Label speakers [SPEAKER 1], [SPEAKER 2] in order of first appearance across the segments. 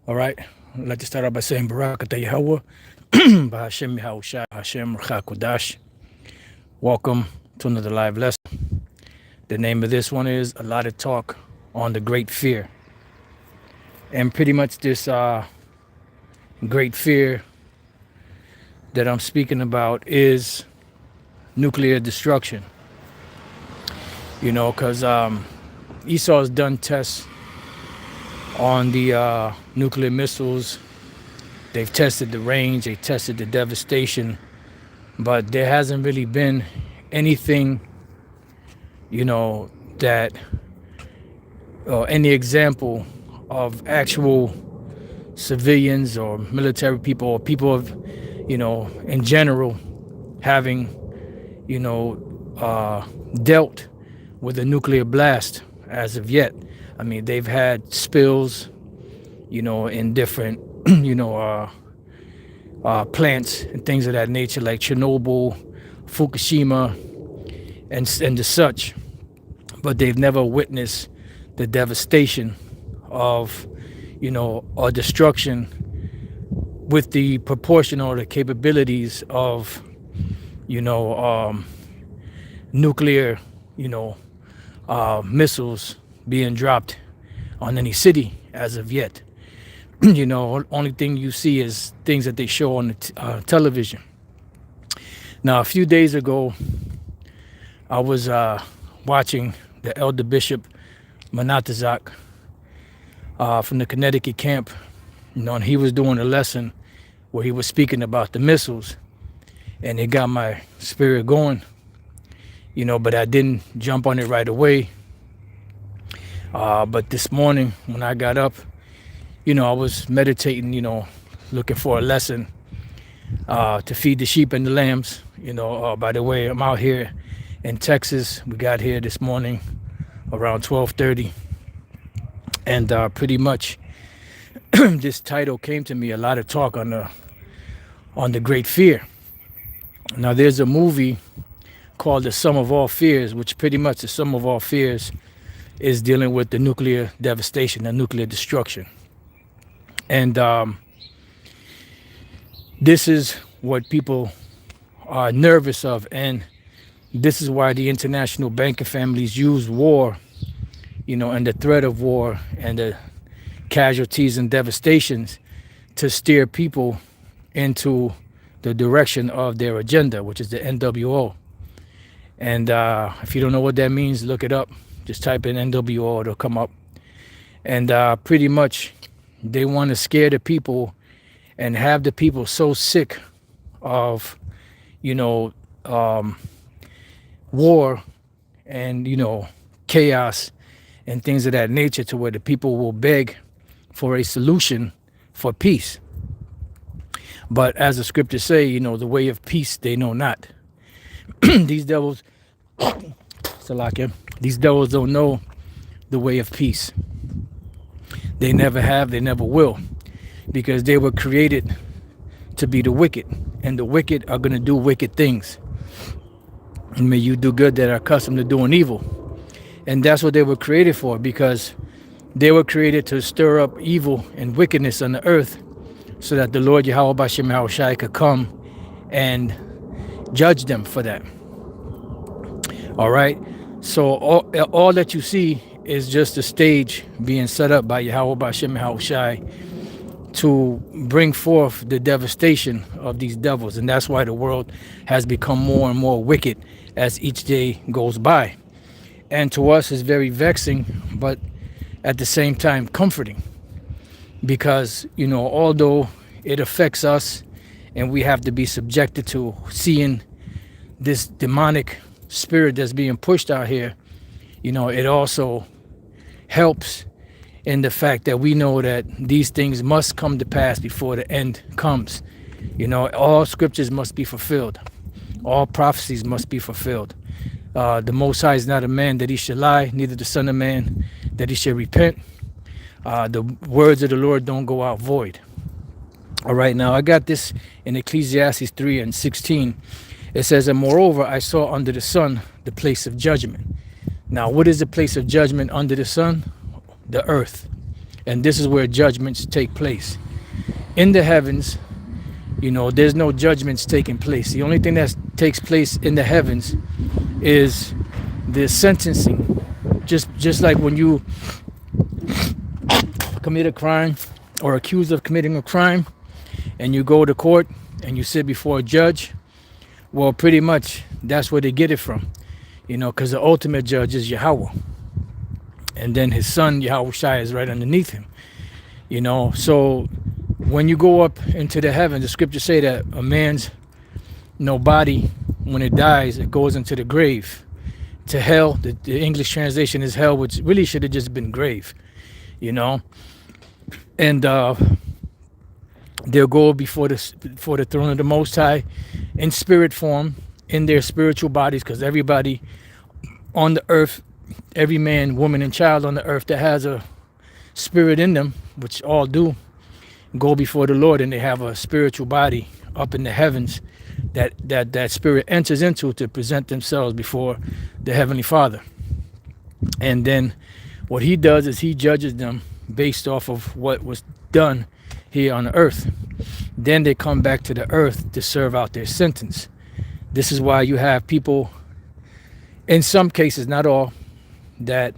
[SPEAKER 1] All right. I'd like to start out by saying Barakatah Yahweh, Bahashem Yahushua, Hashem Kodash. Welcome to another live lesson. The name of this one is A Lot of Talk on the Great Fear. And pretty much this great fear that I'm speaking about is nuclear destruction. You know, because Esau's done tests on the nuclear missiles. They've tested the range, they tested the devastation, but there hasn't really been anything, that or any example of actual civilians or military people or people of, in general having, dealt with a nuclear blast as of yet. I mean, they've had spills, in different, plants and things of that nature, like Chernobyl, Fukushima, and the such. But they've never witnessed the devastation of, or destruction with the proportion or the capabilities of, nuclear, missiles being dropped on any city as of yet. Only thing you see is things that they show on the television. Now, a few days ago, I was watching the Elder Bishop Manatazak from the Connecticut camp, and he was doing a lesson where he was speaking about the missiles, and it got my spirit going, but I didn't jump on it right away. But this morning when I got up, I was meditating, looking for a lesson to feed the sheep and the lambs. By the way, I'm out here in Texas. We got here this morning around 12:30, and pretty much this title came to me, A Lot of Talk on the Great Fear. Now, there's a movie called The Sum of All Fears, which pretty much the sum of all fears is dealing with the nuclear devastation, the nuclear destruction. And this is what people are nervous of, and this is why the international banking families use war, and the threat of war and the casualties and devastations to steer people into the direction of their agenda, which is the NWO. And if you don't know what that means, look it up. Just type in NWO, it'll come up. And pretty much they want to scare the people and have the people so sick of, war and, chaos and things of that nature, to where the people will beg for a solution for peace. But as the scriptures say, the way of peace they know not. These devils, Salakia, these devils don't know the way of peace. They never have, they never will, because they were created to be the wicked, and the wicked are going to do wicked things. And may you do good that are accustomed to doing evil. And that's what they were created for, because they were created to stir up evil and wickedness on the earth, so that the Lord Yahweh Bashem Yahushai could come and judge them for that. All right. So all that you see is just a stage being set up by Yahweh Bashem Yahushai to bring forth the devastation of these devils. And that's why the world has become more and more wicked as each day goes by. And to us it's very vexing, but at the same time comforting, because, although it affects us and we have to be subjected to seeing this demonic spirit that's being pushed out here, it also helps in the fact that we know that these things must come to pass before the end comes. All scriptures must be fulfilled. All prophecies must be fulfilled. The Most High is not a man that he should lie, neither the Son of Man that he should repent. The words of the Lord don't go out void. All right, now I got this in Ecclesiastes 3:16. It says, and moreover, I saw under the sun the place of judgment. Now, what is the place of judgment under the sun? The earth. And this is where judgments take place. In the heavens, there's no judgments taking place. The only thing that takes place in the heavens is the sentencing. Just like when you commit a crime or accused of committing a crime and you go to court and you sit before a judge, well, pretty much that's where they get it from, because the ultimate judge is Yahweh. And then his son, Yahweh Shai, is right underneath him. So when you go up into the heavens, the scriptures say that a man's body, when it dies, it goes into the grave, to hell. The English translation is hell, which really should have just been grave, and they'll go before the throne of the Most High in spirit form, in their spiritual bodies, because everybody on the earth, every man, woman, and child on the earth that has a spirit in them, which all do, go before the Lord, and they have a spiritual body up in the heavens that spirit enters into to present themselves before the Heavenly Father. And then what he does is he judges them based off of what was done here on the earth. Then they come back to the earth to serve out their sentence. This is why you have people, in some cases, not all, that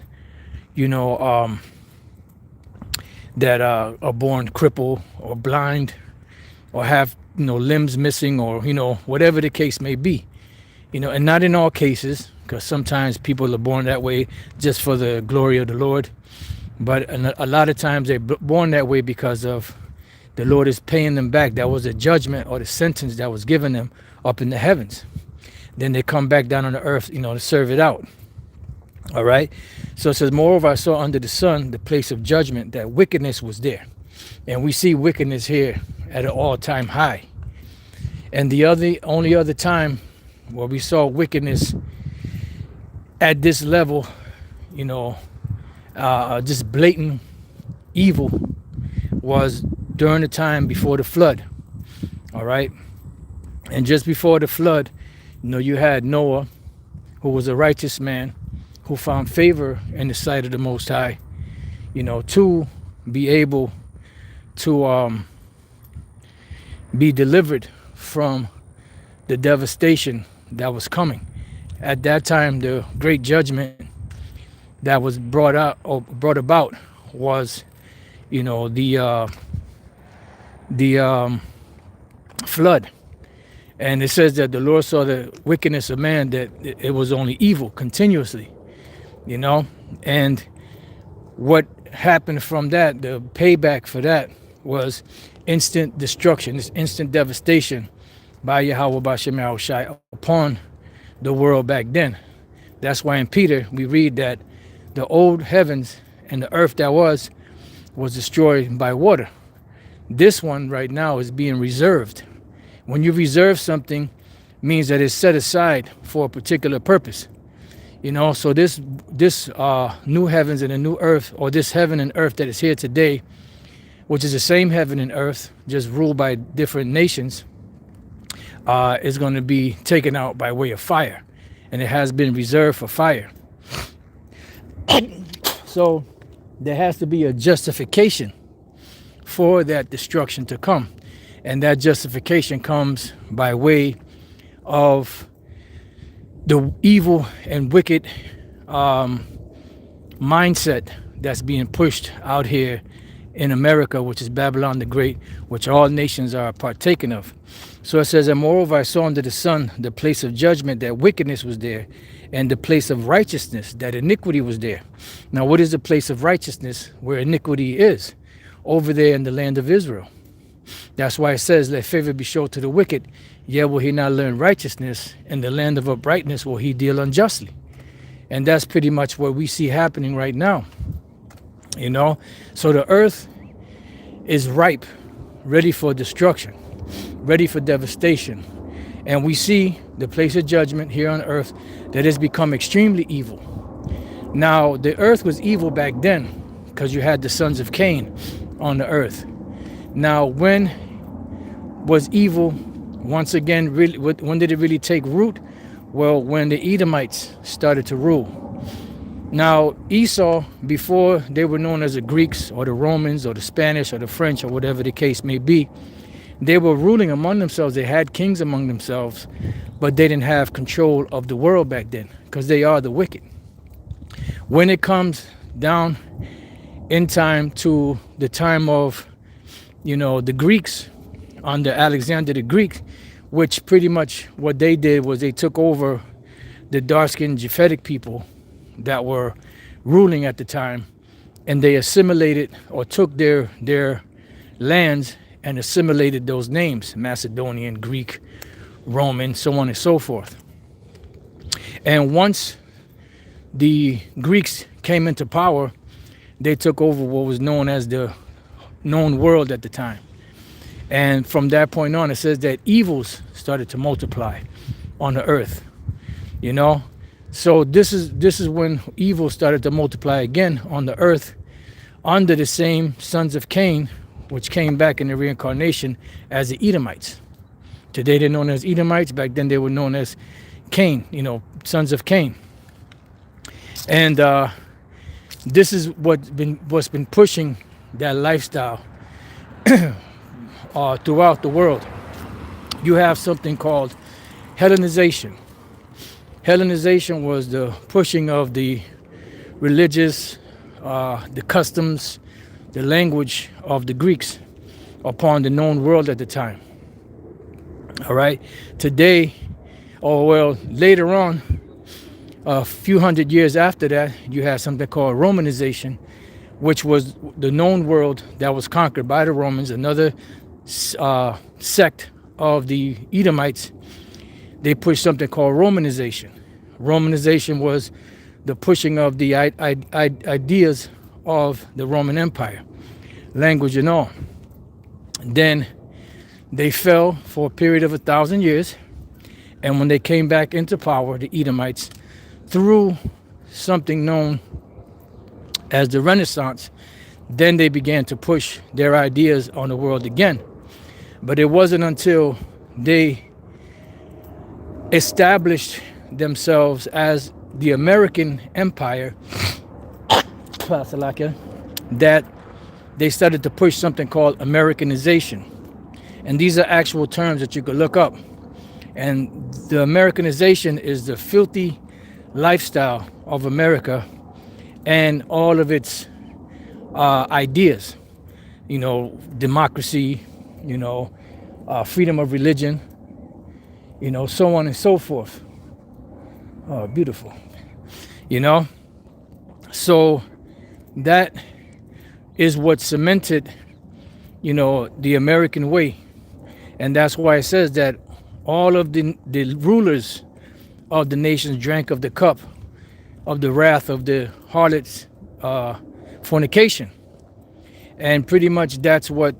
[SPEAKER 1] that are born crippled or blind or have limbs missing, or whatever the case may be, and not in all cases, because sometimes people are born that way just for the glory of the Lord, but a lot of times they're born that way because of the Lord is paying them back. That was a judgment or the sentence that was given them up in the heavens. Then they come back down on the earth, to serve it out. All right. So it says, moreover, I saw under the sun the place of judgment, that wickedness was there. And we see wickedness here at an all-time high. And the only other time where we saw wickedness at this level, just blatant evil, was during the time before the flood. All right. And just before the flood, you had Noah, who was a righteous man, who found favor in the sight of the Most High, to be able to be delivered from the devastation that was coming. At that time, the great judgment that was brought about was, the flood. And it says that the Lord saw the wickedness of man, that it was only evil continuously, and what happened from that, the payback for that, was instant destruction, this instant devastation by Yahweh Bashem Yahushai upon the world back then. That's why in Peter we read that the old heavens and the earth that was destroyed by water. This one right now is being reserved. When you reserve something, means that it's set aside for a particular purpose. So this new heavens and a new earth, or this heaven and earth that is here today, which is the same heaven and earth, just ruled by different nations, is going to be taken out by way of fire. And it has been reserved for fire. So there has to be a justification for that destruction to come. And that justification comes by way of the evil and wicked mindset that's being pushed out here in America, which is Babylon the Great, which all nations are partaking of. So it says, and moreover, I saw under the sun the place of judgment, that wickedness was there, and the place of righteousness, that iniquity was there. Now, what is the place of righteousness where iniquity is? Over there in the land of Israel. That's why it says, let favor be shown to the wicked, yet will he not learn righteousness. In the land of uprightness will he deal unjustly. And that's pretty much what we see happening right now. So the earth is ripe, ready for destruction, ready for devastation. And we see the place of judgment here on earth that has become extremely evil. Now, the earth was evil back then because you had the sons of Cain on the earth. Now, when was evil once again, when did it really take root? Well, when the Edomites started to rule. Now, Esau, before they were known as the Greeks or the Romans or the Spanish or the French or whatever the case may be, they were ruling among themselves. They had kings among themselves, but they didn't have control of the world back then because they are the wicked. When it comes down in time to the time of, the Greeks under Alexander the Greek, which pretty much what they did was they took over the dark-skinned Japhetic people that were ruling at the time, and they assimilated or took their lands and assimilated those names: Macedonian, Greek, Roman, so on and so forth. And once the Greeks came into power, they took over what was known as the known world at the time. And from that point on, it says that evils started to multiply on the earth. So this is when evil started to multiply again on the earth under the same sons of Cain, which came back in the reincarnation as the Edomites. Today they're known as Edomites. Back then they were known as Cain, sons of Cain. And this is what's been pushing that lifestyle throughout the world. You have something called Hellenization. Hellenization was the pushing of the religious, the customs, the language of the Greeks upon the known world at the time. All right. Today, later on, a few hundred years after that, you had something called Romanization, which was the known world that was conquered by the Romans, another sect of the Edomites. They pushed something called Romanization. Romanization was the pushing of the ideas of the Roman Empire, language and all. Then they fell for a period of 1,000 years. And when they came back into power, the Edomites, through something known as the Renaissance, then they began to push their ideas on the world again. But it wasn't until they established themselves as the American Empire that they started to push something called Americanization. And these are actual terms that you could look up. And the Americanization is the filthy lifestyle of America and all of its ideas, democracy, freedom of religion, so on and so forth. Oh, beautiful. So that is what cemented, the American way. And that's why it says that all of the rulers of the nations drank of the cup of the wrath of the harlot's fornication. And pretty much that's what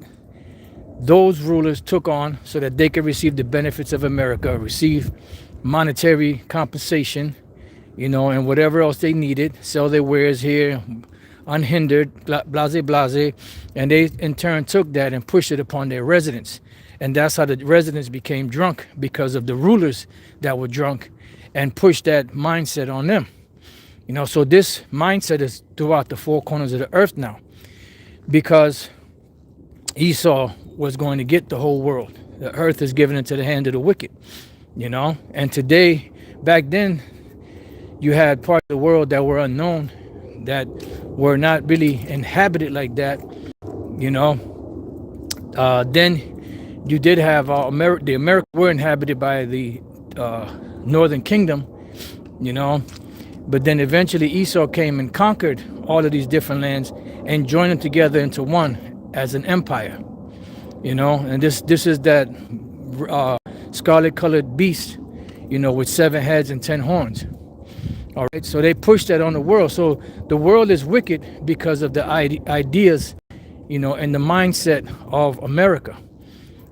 [SPEAKER 1] those rulers took on so that they could receive the benefits of America, receive monetary compensation, and whatever else they needed, sell their wares here unhindered, blase, and they in turn took that and pushed it upon their residents. And that's how the residents became drunk, because of the rulers that were drunk and pushed that mindset on them. So this mindset is throughout the four corners of the earth now, because Esau was going to get the whole world. The earth is given into the hand of the wicked, and today, back then, you had parts of the world that were unknown, that were not really inhabited like that, then you did have the Americans were inhabited by the northern kingdom, but then eventually Esau came and conquered all of these different lands and joined them together into one as an empire, and this is that scarlet colored beast, with 7 heads and 10 horns. All right, so they pushed that on the world. So the world is wicked because of the ideas, and the mindset of America.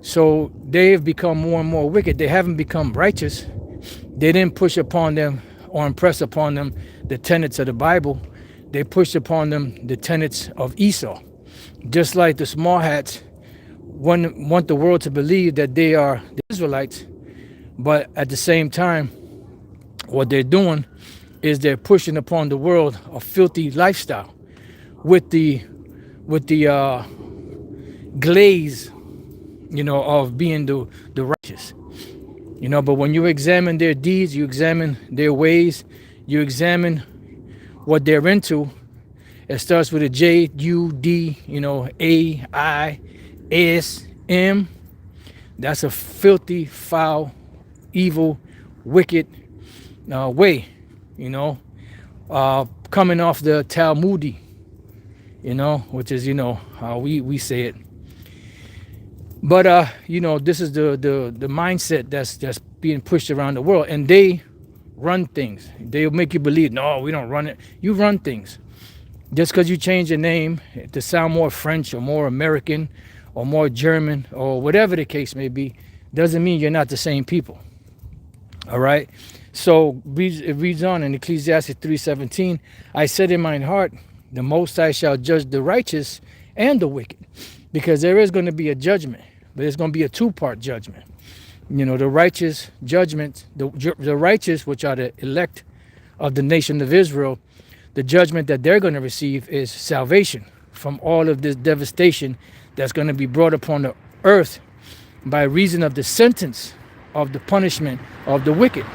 [SPEAKER 1] So they have become more and more wicked. They haven't become righteous. They didn't push upon them or impress upon them the tenets of the Bible. They pushed upon them the tenets of Esau. Just like the small hats want the world to believe that they are the Israelites, but at the same time, what they're doing is they're pushing upon the world a filthy lifestyle with the glaze, of being the righteous. But when you examine their deeds, you examine their ways, you examine what they're into. It starts with a J, U, D, A, I, S, M. That's a filthy, foul, evil, wicked way, coming off the Talmudi, which is, how we say it. But, this is the mindset that's being pushed around the world, and they run things. They'll make you believe, no, we don't run it. You run things. Just because you change your name to sound more French or more American or more German or whatever the case may be, doesn't mean you're not the same people. All right? So it reads on in Ecclesiastes 3:17, I said in mine heart, the Most High shall judge the righteous and the wicked, because there is going to be a judgment, but it's going to be a two-part judgment. The righteous judgment, the righteous, which are the elect of the nation of Israel, the judgment that they're going to receive is salvation from all of this devastation that's going to be brought upon the earth by reason of the sentence of the punishment of the wicked.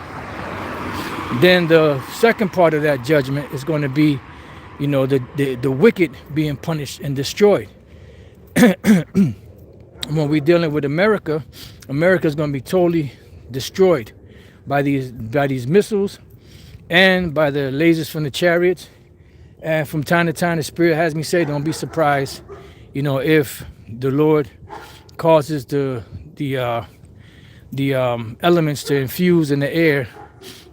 [SPEAKER 1] Then the second part of that judgment is going to be, the wicked being punished and destroyed. When we're dealing with America is going to be totally destroyed by these missiles and by the lasers from the chariots. And from time to time, the Spirit has me say, don't be surprised, if the Lord causes the elements to infuse in the air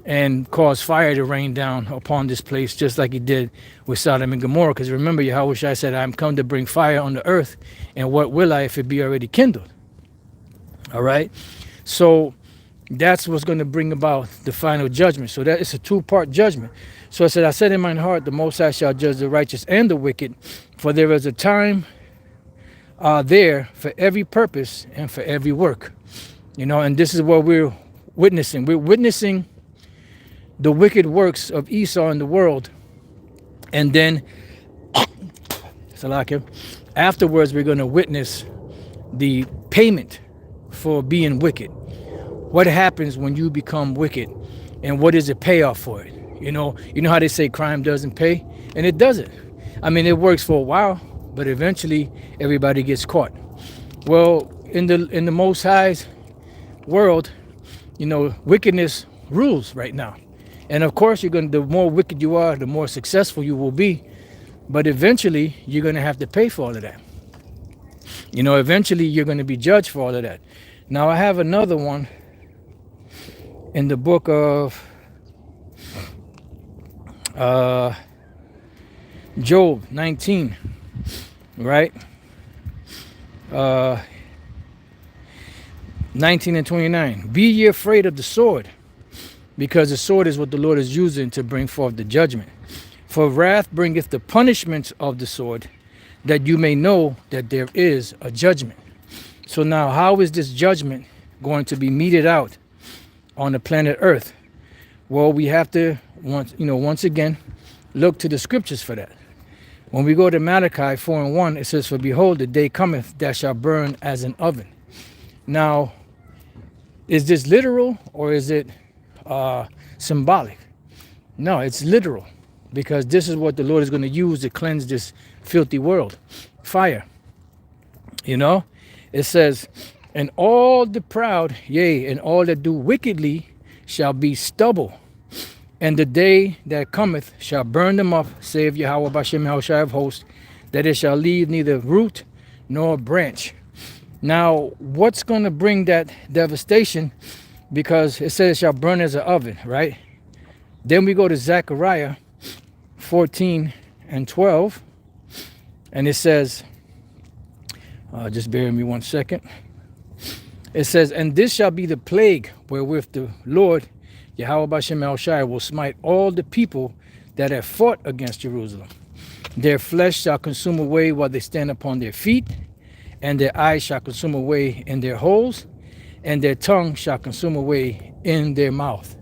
[SPEAKER 1] and cause fire to rain down upon this place, just like he did with Sodom and Gomorrah. Because remember, Yahushua said, I'm come to bring fire on the earth, and what will I if it be already kindled? All right? So that's what's going to bring about the final judgment. So that it's a two-part judgment. So I said in mine heart, the Most High shall judge the righteous and the wicked, for there is a time there for every purpose and for every work. And this is what we're witnessing. We're witnessing the wicked works of Esau in the world. And then, afterwards, we're going to witness the payment for being wicked. What happens when you become wicked, and what is the payoff for it? You know how they say crime doesn't pay, and it doesn't. I mean, it works for a while, but eventually everybody gets caught. Well, in the Most High's world, wickedness rules right now, and of course, the more wicked you are, the more successful you will be. But eventually, you're going to have to pay for all of that. Eventually, you're going to be judged for all of that. Now, I have another one in the book of Job 19, right? 19 and 29. Be ye afraid of the sword, because the sword is what the Lord is using to bring forth the judgment. For wrath bringeth the punishment of the sword, that you may know that there is a judgment. So now, how is this judgment going to be meted out on the planet Earth? Well, we have to, once again, look to the scriptures for that. When we go to Malachi 4:1, it says, for behold, the day cometh that shall burn as an oven. Now, is this literal or is it symbolic? No, it's literal, because this is what the Lord is going to use to cleanse this filthy world. Fire. It says, and all the proud, yea, and all that do wickedly shall be stubble. And the day that cometh shall burn them up, saith Yahweh Bashem Yahushua of hosts, that it shall leave neither root nor branch. Now, what's going to bring that devastation? Because it says it shall burn as an oven, right? Then we go to Zechariah 14 and 12. And it says, just bear with me 1 second. It says, and this shall be the plague wherewith the Lord, Yahweh Bashem Yahushua, will smite all the people that have fought against Jerusalem. Their flesh shall consume away while they stand upon their feet, and their eyes shall consume away in their holes, and their tongue shall consume away in their mouth.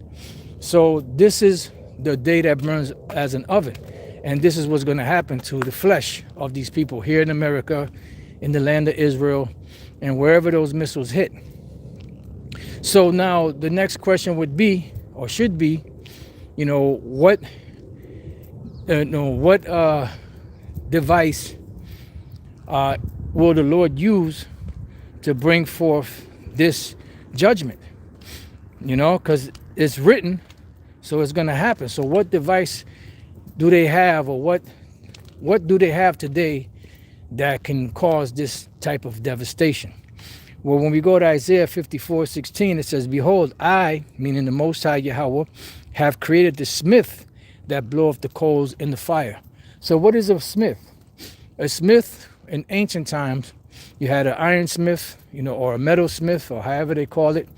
[SPEAKER 1] So this is the day that burns as an oven. And this is what's going to happen to the flesh of these people here in America, in the land of Israel, and wherever those missiles hit. So now the next question would be, or should be, what device will the Lord use to bring forth this judgment? Because it's written, so it's going to happen. So what device do they have, or what do they have today that can cause this type of devastation? Well, when we go to Isaiah 54:16, it says, "Behold, I," meaning the Most High Yahweh, "have created the smith that bloweth the coals in the fire." So what is a smith? A smith in ancient times, you had an ironsmith, or a metalsmith, or however they call it.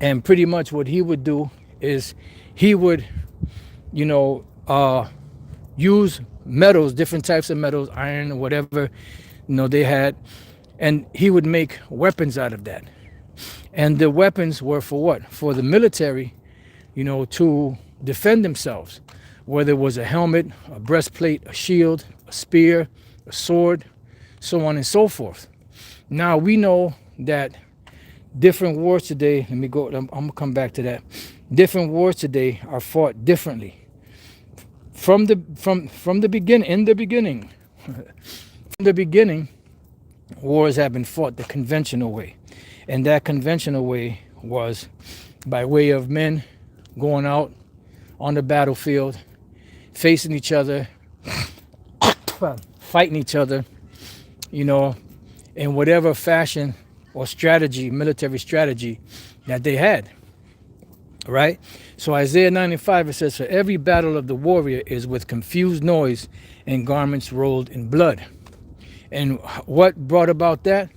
[SPEAKER 1] And pretty much what he would do is he would, use metals, different types of metals, iron or whatever, they had. And he would make weapons out of that. And the weapons were for what? For the military, to defend themselves. Whether it was a helmet, a breastplate, a shield, a spear, a sword, so on and so forth. Now we know that different wars today, I'm gonna come back to that. Different wars today are fought differently. From the beginning, wars have been fought the conventional way. And that conventional way was by way of men going out on the battlefield, facing each other, fighting each other, in whatever fashion or strategy, military strategy that they had, right? So Isaiah 95, it says, "For every battle of the warrior is with confused noise and garments rolled in blood." And what brought about that?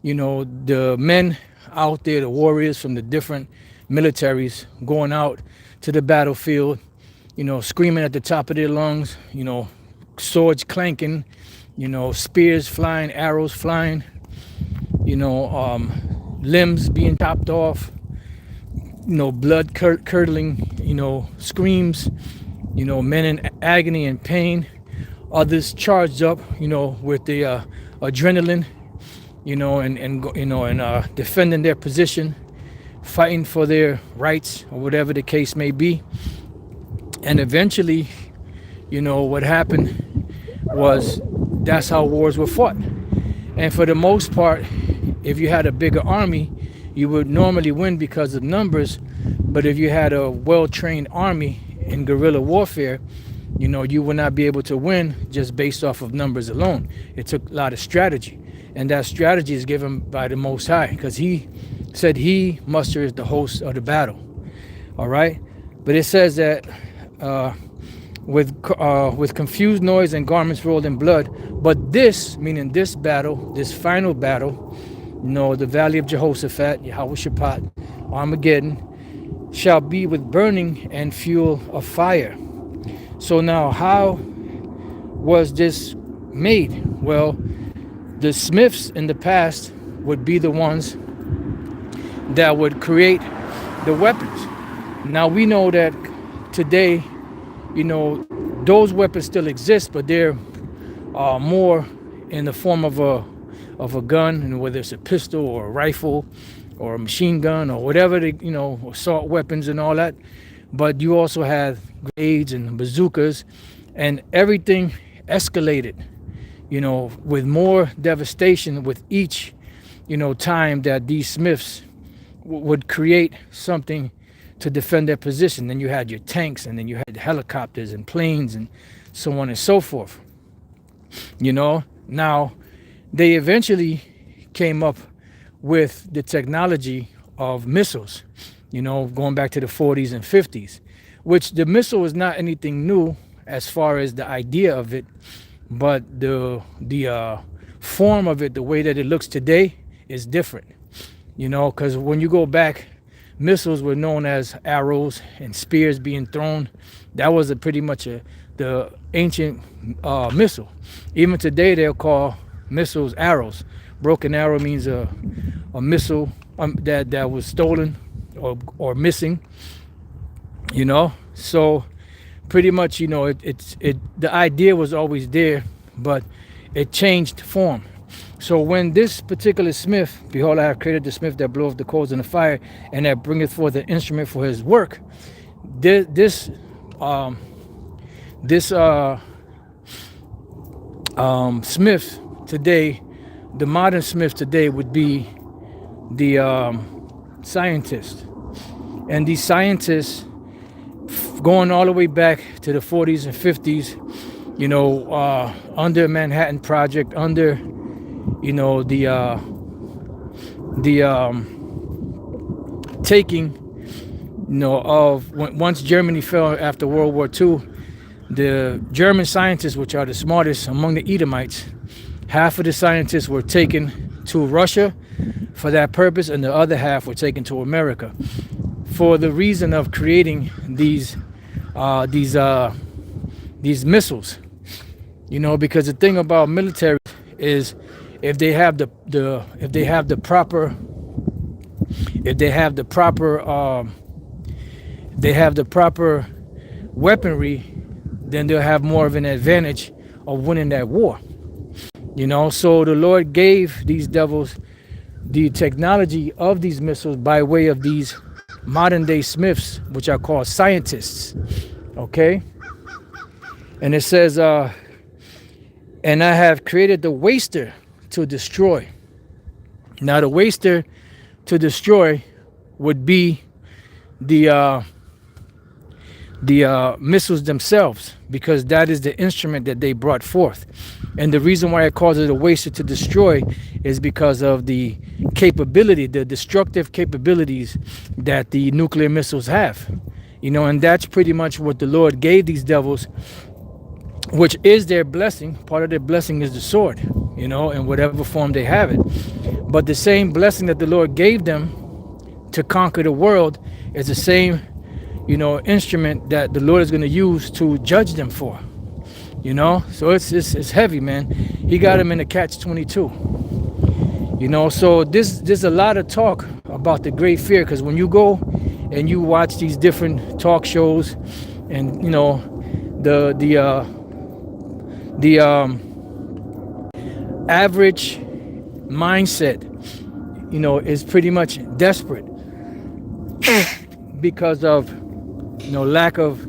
[SPEAKER 1] The men out there, the warriors from the different militaries going out to the battlefield, screaming at the top of their lungs, swords clanking, spears flying, arrows flying, limbs being chopped off, blood curdling, screams, men in agony and pain. Others charged up, with the adrenaline, and defending their position, fighting for their rights or whatever the case may be. And eventually, what happened was that's how wars were fought. And for the most part, if you had a bigger army, you would normally win because of numbers. But if you had a well-trained army in guerrilla warfare, you would not be able to win just based off of numbers alone. It took a lot of strategy. And that strategy is given by the Most High, because he said he musters the host of the battle. All right? But it says that with confused noise and garments rolled in blood. But this, meaning this battle, this final battle, the valley of Jehoshaphat, Yahweh Armageddon, shall be with burning and fuel of fire. So now, how was this made? Well, the smiths in the past would be the ones that would create the weapons. Now we know that today, those weapons still exist, but they're more in the form of a gun, and whether it's a pistol or a rifle or a machine gun or whatever, assault weapons and all that. But you also had grenades and bazookas, and everything escalated, with more devastation with each, time that these smiths would create something to defend their position. Then you had your tanks, and then you had helicopters and planes and so on and so forth. Now they eventually came up with the technology of missiles, going back to the 40s and 50s, which the missile is not anything new as far as the idea of it, but the form of it, the way that it looks today, is different. Because when you go back, missiles were known as arrows and spears being thrown. That was pretty much the ancient missile. Even today, they'll call missiles arrows. Broken arrow means a missile that was stolen or missing. you know. So pretty much, the idea was always there, but it changed form. So when this particular smith, behold, I have created the smith that bloweth the coals in the fire, and that bringeth forth an instrument for his work. This um, this smith today, the modern smith today would be the scientist, and these scientists going all the way back to the 40s and 50s, under Manhattan Project, under the taking, of once Germany fell after World War II, the German scientists, which are the smartest among the Edomites, half of the scientists were taken to Russia for that purpose, and the other half were taken to America for the reason of creating these missiles. Because the thing about military is, if they have the proper weaponry, then they'll have more of an advantage of winning that war. So the Lord gave these devils the technology of these missiles by way of these modern day smiths, which are called scientists. Okay. And it says, and I have created the waster to destroy. Now the waster to destroy would be the missiles themselves, because that is the instrument that they brought forth. And the reason why it calls it a waster to destroy is because of the capability, the destructive capabilities that the nuclear missiles have. And that's pretty much what the Lord gave these devils, which is their blessing. Part of their blessing is the sword, in whatever form they have it. But the same blessing that the Lord gave them to conquer the world is the same, instrument that the Lord is going to use to judge them for. So it's heavy, man. He got him in a catch-22. So there's a lot of talk about the great fear, because when you go and you watch these different talk shows, and the average mindset, is pretty much desperate because of lack of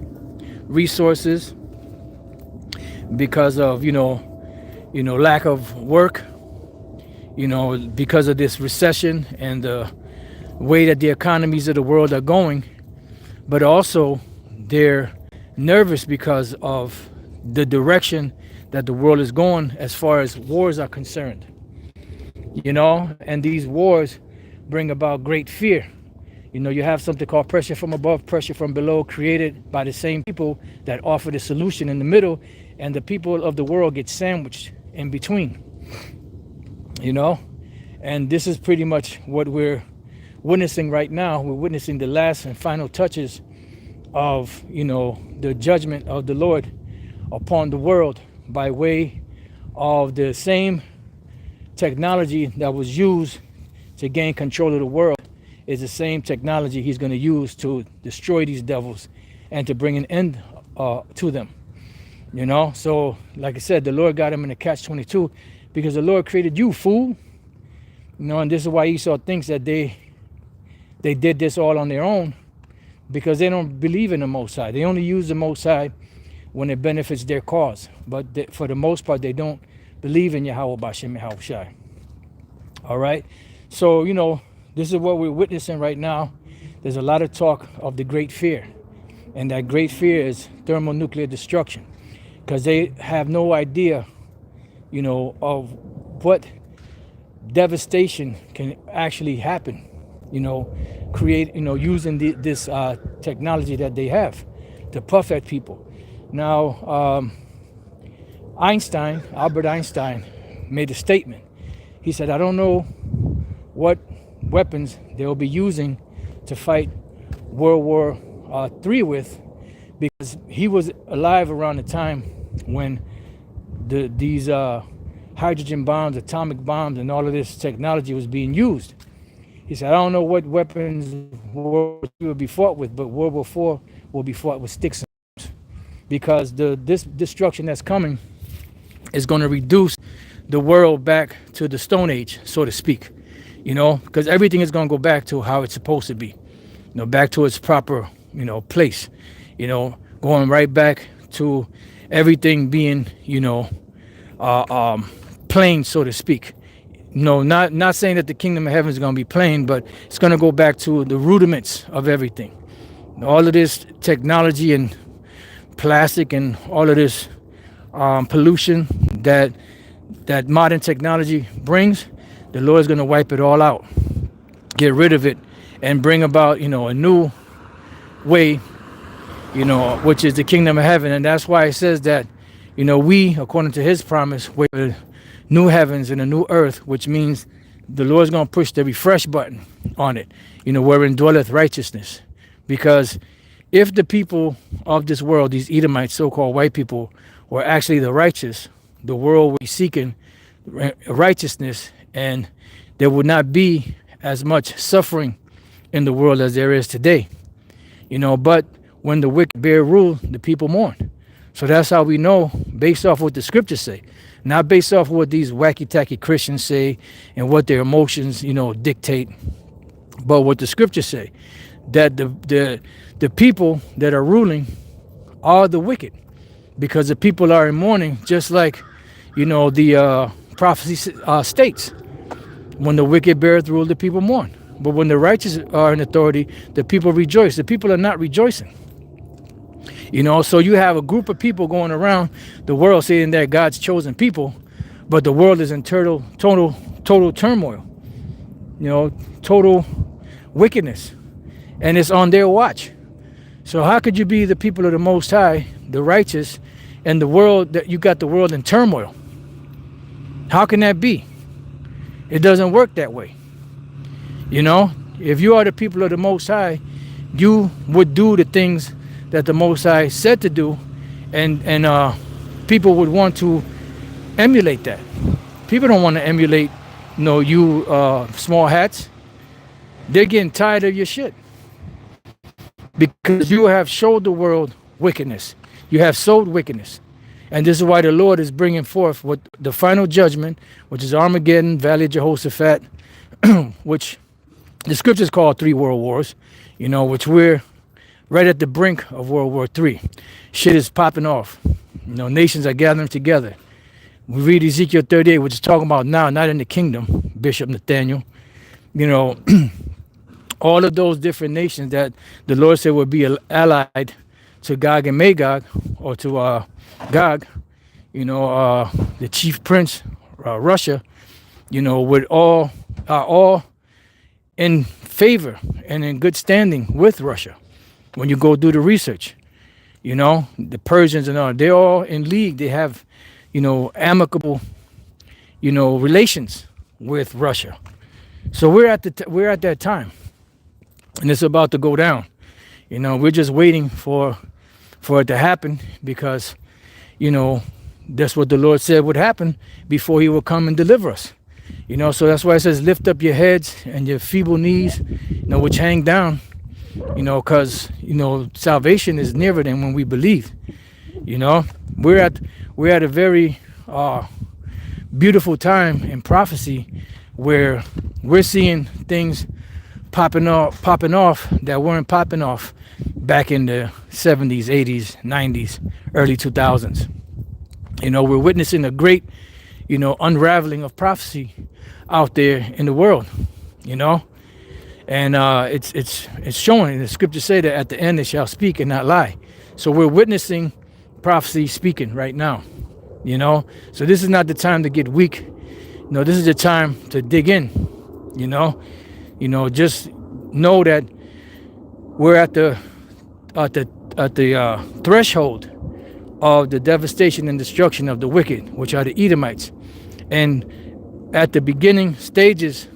[SPEAKER 1] resources, because of lack of work, because of this recession and the way that the economies of the world are going. But also they're nervous because of the direction that the world is going as far as wars are concerned. And these wars bring about great fear. You have something called pressure from above, pressure from below, created by the same people that offer the solution in the middle, and the people of the world get sandwiched in between. And this is pretty much what we're witnessing right now. We're witnessing the last and final touches of, the judgment of the Lord upon the world by way of the same technology that was used to gain control of the world is the same technology he's going to use to destroy these devils and to bring an end to them. So like I said, the Lord got him in a catch-22 because the Lord created you, fool. And this is why Esau thinks that they did this all on their own, because they don't believe in the Most High. They only use the Most High when it benefits their cause. But for the most part, they don't believe in Yahweh Bashem Yahushai. All right. So, this is what we're witnessing right now. There's a lot of talk of the great fear. And that great fear is thermonuclear destruction. Because they have no idea, of what devastation can actually happen. Create, using this technology that they have to puff at people. Now, Albert Einstein, made a statement. He said, I don't know what weapons they'll be using to fight World War III with, because he was alive around the time when these hydrogen bombs, atomic bombs, and all of this technology was being used. He said, I don't know what weapons World War II will be fought with, but World War IV will be fought with sticks and stones, because this destruction that's coming is going to reduce the world back to the Stone Age, so to speak. Because everything is going to go back to how it's supposed to be, back to its proper, place, going right back to everything being, plain, so to speak. Not saying that the kingdom of heaven is going to be plain, but it's going to go back to the rudiments of everything. All of this technology and plastic and all of this pollution that modern technology brings, the Lord is going to wipe it all out, get rid of it, and bring about, a new way, which is the kingdom of heaven. And that's why it says that, we, according to his promise, wait for new heavens and a new earth, which means the Lord's going to push the refresh button on it, wherein dwelleth righteousness. Because if the people of this world, these Edomites, so-called white people, were actually the righteous, the world would be seeking righteousness, and there would not be as much suffering in the world as there is today. But when the wicked bear rule, the people mourn. So that's how we know, based off what the scriptures say, not based off what these wacky-tacky Christians say and what their emotions, dictate, but what the scriptures say, that the people that are ruling are the wicked, because the people are in mourning, just like, the prophecy states. When the wicked beareth rule, the people mourn. But when the righteous are in authority, the people rejoice. The people are not rejoicing. So you have a group of people going around the world saying they're God's chosen people, but the world is in total turmoil, total wickedness, and it's on their watch. So how could you be the people of the Most High, the righteous, and the world, that you got the world in turmoil? How can that be? It doesn't work that way. If you are the people of the Most High, you would do the things that the Most High said to do, and people would want to emulate that. People don't want to emulate, you small hats. They're getting tired of your shit, because you have showed the world wickedness. You have sowed wickedness. And this is why the Lord is bringing forth what the final judgment, which is Armageddon, Valley of Jehoshaphat, which the scriptures call 3 world wars, which we're right at the brink of World War III. Shit is popping off. Nations are gathering together. We read Ezekiel 38, which is talking about now, not in the kingdom, Bishop Nathaniel. All of those different nations that the Lord said would be allied to Gog and Magog, or to Gog, the chief prince, Russia, are all in favor and in good standing with Russia. When you go do the research, the Persians and all, they're all in league. They have, amicable, relations with Russia. So we're at that time, and it's about to go down. We're just waiting for it to happen, because, that's what the Lord said would happen before he will come and deliver us. So that's why it says, lift up your heads and your feeble knees, which hang down, because, salvation is nearer than when we believe. We're at a very beautiful time in prophecy, where we're seeing things popping off that weren't popping off back in the 70s, 80s, 90s, early 2000s. We're witnessing a great, unraveling of prophecy out there in the world, and it's showing. The scriptures say that at the end they shall speak and not lie. So we're witnessing prophecy speaking right now, So this is not the time to get weak. This is the time to dig in, just know that we're at the threshold of the devastation and destruction of the wicked, which are the Edomites, and at the beginning stages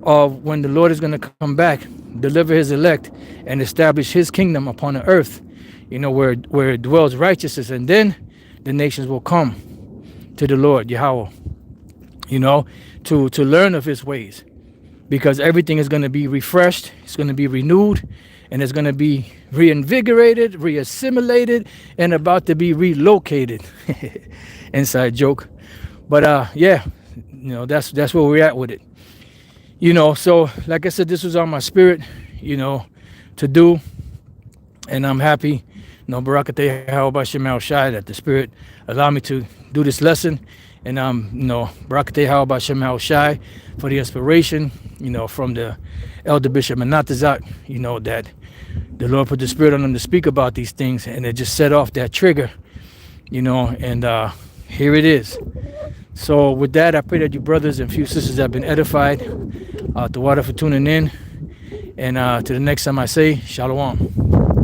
[SPEAKER 1] of when the Lord is going to come back, deliver his elect, and establish his kingdom upon the earth, where it dwells righteousness, and then the nations will come to the Lord Yahweh, to learn of his ways, because everything is going to be refreshed, it's going to be renewed, and it's going to be reinvigorated, reassimilated, and about to be relocated. Inside joke. But yeah, that's where we're at with it. So like I said, this was on my spirit, to do, and I'm happy, Barakateh Hawaba Shemal Shai, that the Spirit allowed me to do this lesson. And Barakateh Hawaba Shemal Shai for the inspiration, from the Elder Bishop Manatazak, that the Lord put the Spirit on him to speak about these things, and it just set off that trigger, and here it is. So with that, I pray that you brothers and few sisters have been edified. The water for tuning in. And to the next time I say, Shalom.